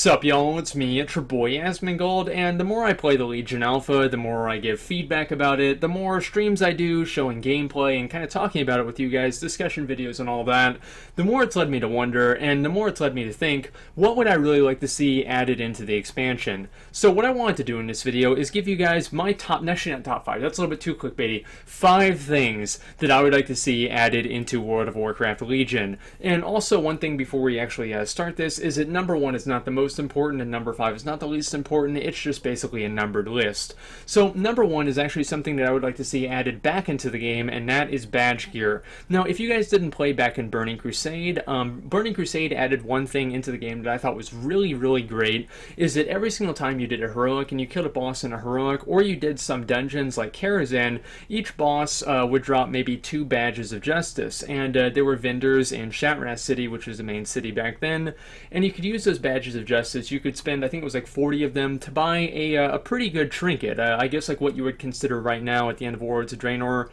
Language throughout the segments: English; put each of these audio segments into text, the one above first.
Sup y'all, it's me, it's your boy Asmongold, and the more I play the Legion Alpha, the more I give feedback about it, the more streams I do showing gameplay and kind of talking about it with you guys, discussion videos and all that, the more it's led me to wonder, and the more it's led me to think, what would I really like to see added into the expansion? So what I wanted to do in this video is give you guys my actually not top 5, that's a little bit too clickbaity, 5 things that I would like to see added into World of Warcraft Legion. And also one thing before we actually start this is that number 1 is not the most important and number 5 is not the least important. It's just basically a numbered list. So number 1 is actually something that I would like to see added back into the game, and that is badge gear. Now if you guys didn't play back in Burning Crusade, Burning Crusade added one thing into the game that I thought was really great, is that every single time you did a heroic and you killed a boss in a heroic, or you did some dungeons like Kel'Thuzad, each boss would drop maybe 2 badges of justice, and there were vendors in Shattrath City, which was the main city back then, and you could use those badges of justice. You could spend, I think it was like 40 of them to buy a pretty good trinket. I guess like what you would consider right now at the end of Warlords of Draenor,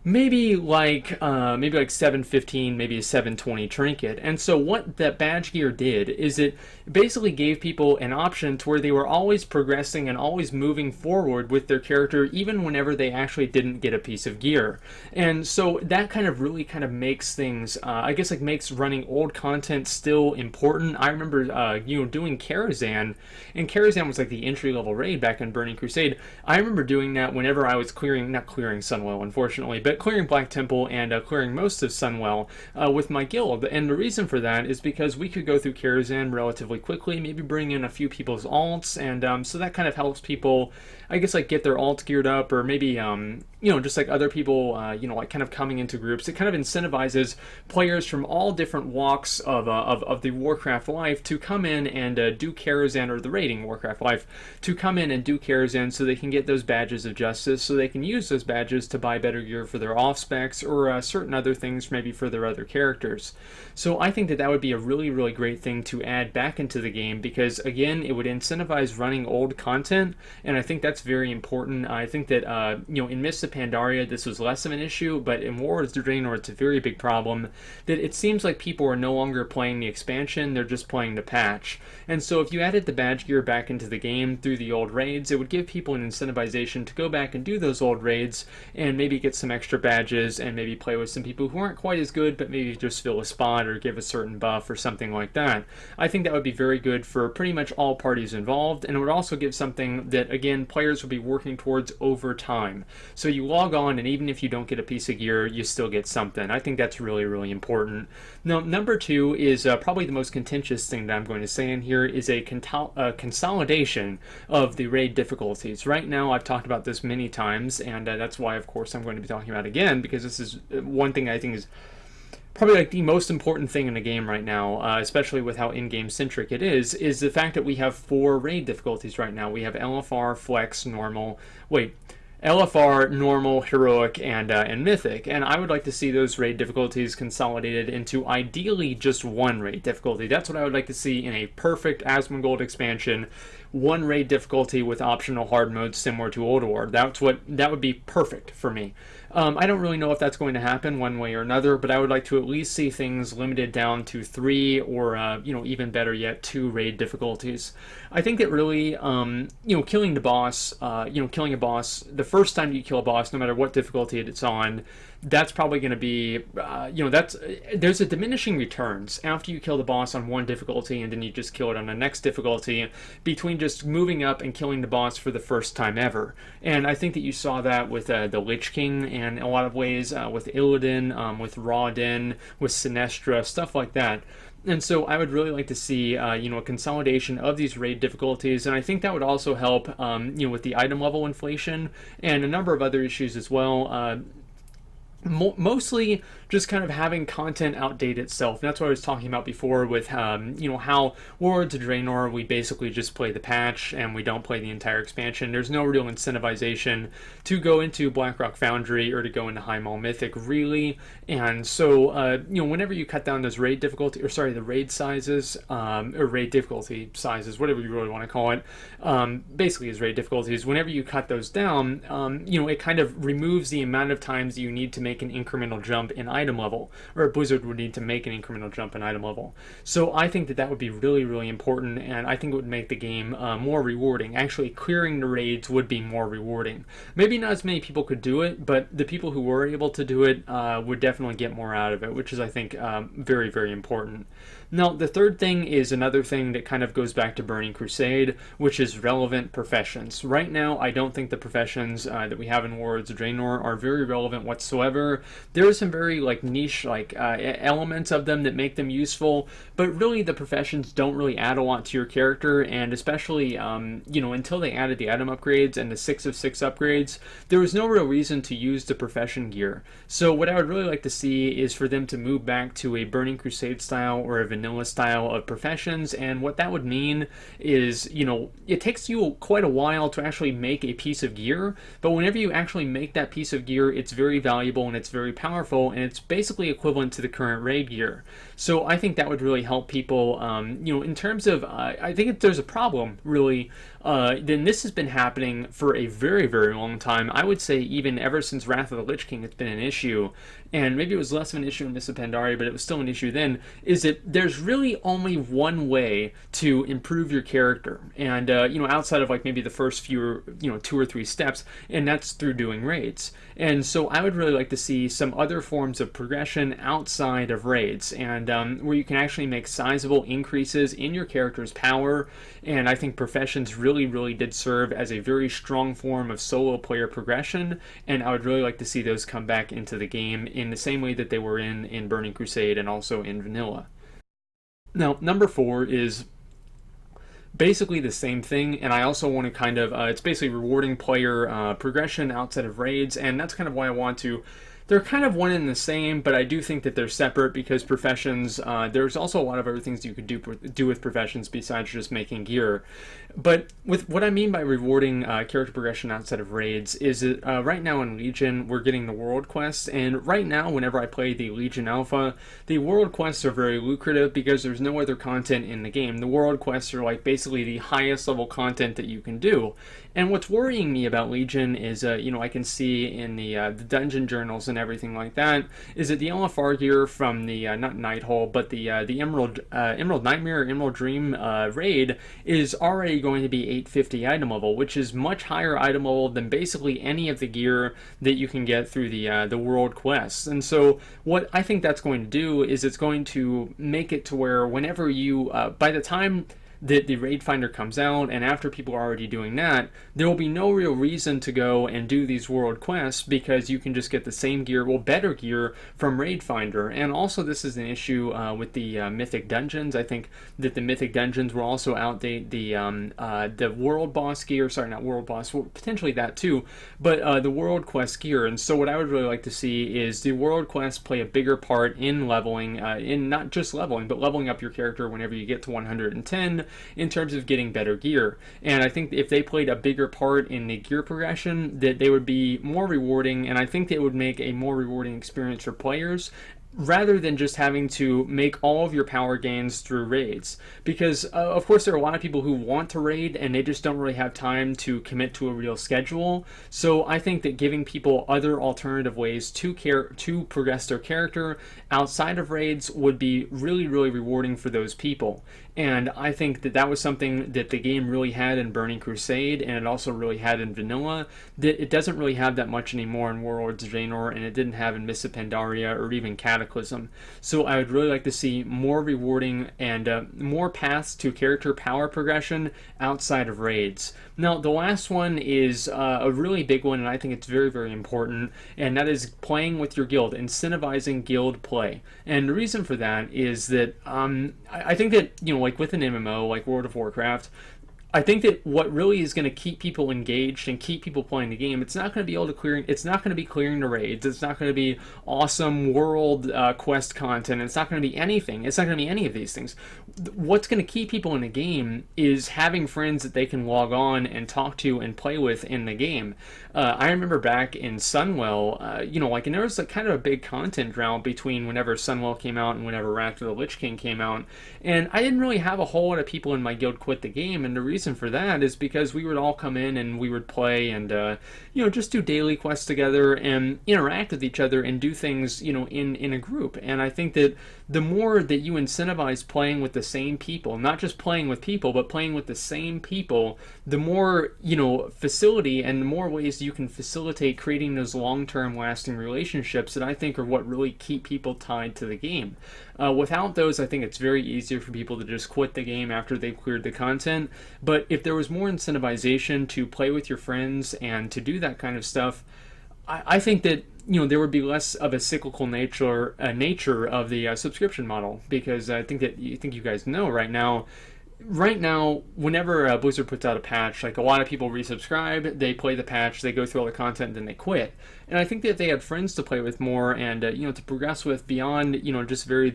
maybe like 715, maybe a 720 trinket. And so what that badge gear did is it basically gave people an option to where they were always progressing and always moving forward with their character, even whenever they actually didn't get a piece of gear. And so that kind of really makes things, I guess like makes running old content still important. I remember doing Kel'Thuzad, and Kel'Thuzad was like the entry level raid back in Burning Crusade. I remember doing that whenever I was not clearing Sunwell unfortunately, but clearing Black Temple and clearing most of Sunwell with my guild. And the reason for that is because we could go through Kel'Thuzad relatively quickly, maybe bring in a few people's alts, and so that kind of helps people, I guess, like get their alts geared up, or maybe just like other people, like kind of coming into groups. It kind of incentivizes players from all different walks of the Warcraft life to come in and do Kel'Thuzad, or the raiding Warcraft life, to come in and do Kel'Thuzad so they can get those badges of justice, so they can use those badges to buy better gear for their off specs, or certain other things maybe for their other characters. So I think that that would be a really great thing to add back into the game, because again, it would incentivize running old content, and I think that's very important. I think that in Mists of Pandaria this was less of an issue, but in Warlords of Draenor it's a very big problem, that it seems like people are no longer playing the expansion, they're just playing the patch. And so if you added the badge gear back into the game through the old raids, it would give people an incentivization to go back and do those old raids and maybe get some extra badges and maybe play with some people who aren't quite as good, but maybe just fill a spot or give a certain buff or something like that. I think that would be very good for pretty much all parties involved, and it would also give something that, again, players would be working towards over time. So you log on, and even if you don't get a piece of gear, you still get something. I think that's really important. Now, number 2 is probably the most contentious thing that I'm going to say in here, is a consolidation of the raid difficulties. Right now, I've talked about this many times, and that's why, of course, I'm going to be talking about it again, because this is one thing I think is probably like the most important thing in the game right now, especially with how in-game centric it is the fact that we have 4 raid difficulties right now. We have LFR, Flex, Normal, LFR, Normal, Heroic, and Mythic, and I would like to see those raid difficulties consolidated into ideally just 1 raid difficulty. That's what I would like to see in a perfect Asmongold expansion. 1 raid difficulty with optional hard modes similar to Old War. That would be perfect for me. I don't really know if that's going to happen one way or another, but I would like to at least see things limited down to 3, or even better yet, 2 raid difficulties. I think that really, killing the boss, killing a boss, the first time you kill a boss, no matter what difficulty it's on, that's probably going to be, there's a diminishing returns after you kill the boss on one difficulty and then you just kill it on the next difficulty, between just moving up and killing the boss for the first time ever. And I think that you saw that with the Lich King, and in a lot of ways with Illidan, with Rawdin, with Sinestra, stuff like that. And so I would really like to see, a consolidation of these raid difficulties, and I think that would also help, with the item level inflation and a number of other issues as well. Mostly just kind of having content outdate itself. And that's what I was talking about before with, how Warlords of Draenor, we basically just play the patch and we don't play the entire expansion. There's no real incentivization to go into Blackrock Foundry or to go into High Mall Mythic, really. And so, whenever you cut down those raid difficulty, or sorry, the raid sizes, or raid difficulty sizes, whatever you really want to call it, basically is raid difficulties. Whenever you cut those down, it kind of removes the amount of times you need to make an incremental jump in item level, or a Blizzard would need to make an incremental jump in item level. So I think that that would be really, really important, and I think it would make the game more rewarding. Actually, clearing the raids would be more rewarding. Maybe not as many people could do it, but the people who were able to do it would definitely get more out of it, which is, I think, very, very important. Now, the third thing is another thing that kind of goes back to Burning Crusade, which is relevant professions. Right now, I don't think the professions that we have in Warlords of Draenor are very relevant whatsoever. There are some very niche elements of them that make them useful, but really the professions don't really add a lot to your character, and especially until they added the item upgrades and the 6 of 6 upgrades, there was no real reason to use the profession gear. So what I would really like to see is for them to move back to a Burning Crusade style or a vanilla style of professions, and what that would mean is, it takes you quite a while to actually make a piece of gear, but whenever you actually make that piece of gear, it's very valuable and it's very powerful, and it's basically equivalent to the current raid gear. So I think that would really help people, in terms of, I think if there's a problem, really, then this has been happening for a very, very long time. I would say even ever since Wrath of the Lich King, it's been an issue, and maybe it was less of an issue in Mists of Pandaria, but it was still an issue then, is that there's really only one way to improve your character, and, outside of maybe the first few, 2 or 3 steps, and that's through doing raids. And so I would really like to see some other forms of progression outside of raids, and where you can actually make sizable increases in your character's power, and I think professions really, really did serve as a very strong form of solo player progression, and I would really like to see those come back into the game in the same way that they were in Burning Crusade and also in Vanilla. Now, number 4 is basically the same thing, and I also want to kind of, it's basically rewarding player progression outside of raids, and that's kind of why I want to, they're kind of one and the same, but I do think that they're separate because professions, there's also a lot of other things you could do with professions besides just making gear. But with what I mean by rewarding character progression outside of raids is that right now in Legion, we're getting the world quests, and right now, whenever I play the Legion Alpha, the world quests are very lucrative because there's no other content in the game. The world quests are basically the highest level content that you can do. And what's worrying me about Legion is, I can see in the dungeon journals and everything like that, is that the LFR gear from the, not Nighthole, but the Emerald Nightmare, Emerald Dream raid is already going to be 850 item level, which is much higher item level than basically any of the gear that you can get through the world quests. And so what I think that's going to do is it's going to make it to where whenever you, by the time that the raid finder comes out, and after people are already doing that, there will be no real reason to go and do these world quests because you can just get the same gear, well, better gear from raid finder. And also this is an issue with the mythic dungeons. I think that the mythic dungeons will also outdate the world boss gear, sorry, not world boss, well, potentially that too, but the world quest gear. And so what I would really like to see is the world quests play a bigger part in leveling, in not just leveling, but leveling up your character whenever you get to 110, in terms of getting better gear. And I think if they played a bigger part in the gear progression, that they would be more rewarding, and I think they would make a more rewarding experience for players, rather than just having to make all of your power gains through raids. Because, of course, there are a lot of people who want to raid, and they just don't really have time to commit to a real schedule. So I think that giving people other alternative ways to progress their character outside of raids would be really, really rewarding for those people. And I think that that was something that the game really had in Burning Crusade, and it also really had in Vanilla, that it doesn't really have that much anymore in Warlords of Draenor, and it didn't have in Mists of Pandaria or even Cataclysm. So I would really like to see more rewarding and more paths to character power progression outside of raids. Now, the last one is a really big one, and I think it's very, very important, and that is playing with your guild, incentivizing guild play. And the reason for that is that I think that, like with an MMO, like World of Warcraft, I think that what really is going to keep people engaged and keep people playing the game, it's not going to be able to clearing. It's not going to be clearing the raids. It's not going to be awesome world quest content. It's not going to be anything. It's not going to be any of these things. What's going to keep people in the game is having friends that they can log on and talk to and play with in the game. I remember back in Sunwell, and there was kind of a big content drought between whenever Sunwell came out and whenever Wrath of the Lich King came out, and I didn't really have a whole lot of people in my guild quit the game, and the reason reason for that is because we would all come in and we would play and, just do daily quests together and interact with each other and do things, in a group. And I think that the more that you incentivize playing with the same people, not just playing with people, but playing with the same people, the more, facility and the more ways you can facilitate creating those long-term lasting relationships that I think are what really keep people tied to the game. Without those, I think it's very easier for people to just quit the game after they've cleared the content. But if there was more incentivization to play with your friends and to do that kind of stuff, I think that there would be less of a cyclical nature of the subscription model, because I think you guys know right now, whenever Blizzard puts out a patch, like a lot of people resubscribe, they play the patch, they go through all the content, and then they quit. And I think that if they had friends to play with more and to progress with beyond just very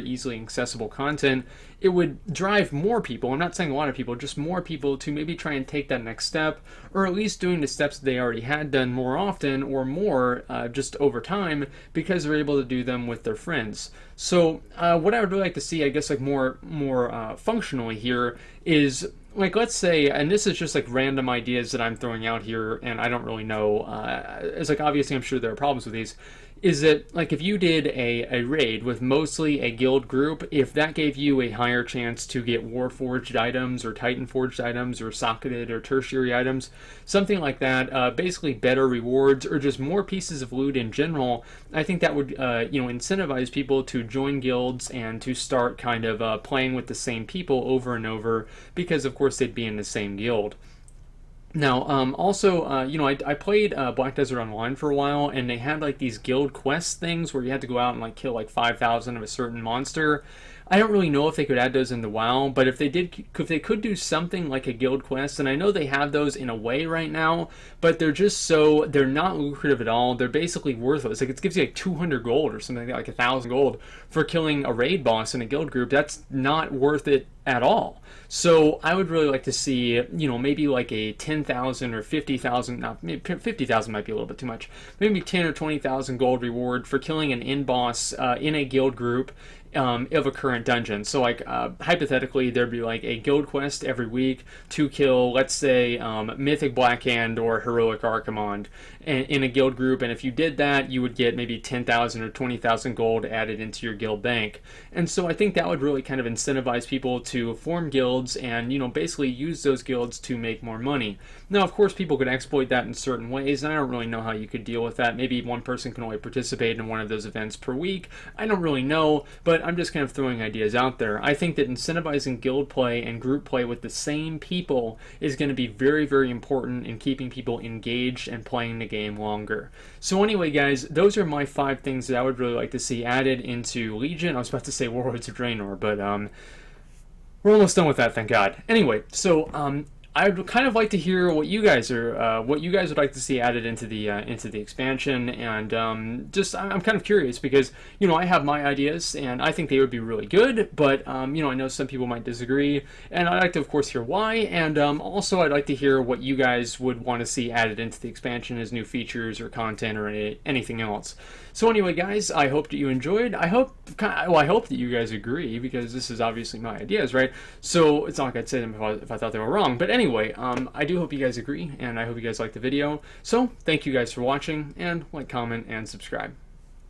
easily accessible content, it would drive more people. I'm not saying a lot of people, just more people to maybe try and take that next step, or at least doing the steps that they already had done more often or more just over time, because they're able to do them with their friends. So what I would really like to see, I guess, like more functionally here is, like, let's say, and this is just like random ideas that I'm throwing out here, and I don't really know, it's like, obviously I'm sure there are problems with these, is that, like, if you did a raid with mostly a guild group, if that gave you a higher chance to get Warforged items or Titan Forged items or Socketed or tertiary items, something like that, basically better rewards or just more pieces of loot in general, I think that would incentivize people to join guilds and to start kind of playing with the same people over and over, because of course they'd be in the same guild. Now, also, I played Black Desert Online for a while, and they had like these guild quest things where you had to go out and like kill like 5,000 of a certain monster. I don't really know if they could add those into WoW, but if they could do something like a guild quest, and I know they have those in a way right now, but they're not lucrative at all. They're basically worthless. Like, it gives you like 200 gold or something like 1,000 gold for killing a raid boss in a guild group. That's not worth it at all. So I would really like to see, maybe like a 10,000 or 50,000, not maybe 50,000 might be a little bit too much, maybe 10 or 20,000 gold reward for killing an in boss in a guild group of a current dungeon. So like hypothetically, there'd be like a guild quest every week to kill, let's say, Mythic Blackhand or Heroic Archimond in a guild group, and if you did that, you would get maybe 10,000 or 20,000 gold added into your guild bank. And so I think that would really kind of incentivize people to form guilds and basically use those guilds to make more money. Now, of course, people could exploit that in certain ways, and I don't really know how you could deal with that. Maybe one person can only participate in one of those events per week. I don't really know, but I'm just kind of throwing ideas out there. I think that incentivizing guild play and group play with the same people is going to be very, very important in keeping people engaged and playing the game longer. So anyway, guys, those are my 5 things that I would really like to see added into Legion. I was about to say Warlords of Draenor, but we're almost done with that, thank God. Anyway, so I'd kind of like to hear what you guys would like to see added into the expansion, and I'm kind of curious because I have my ideas and I think they would be really good, but I know some people might disagree, and I'd like to, of course, hear why, and also I'd like to hear what you guys would want to see added into the expansion as new features or content or anything else. So anyway, guys, I hope that you enjoyed. I hope that you guys agree, because this is obviously my ideas, right? So it's not like I'd say them if I thought they were wrong. But anyway, I do hope you guys agree, and I hope you guys liked the video. So thank you guys for watching, and like, comment, and subscribe.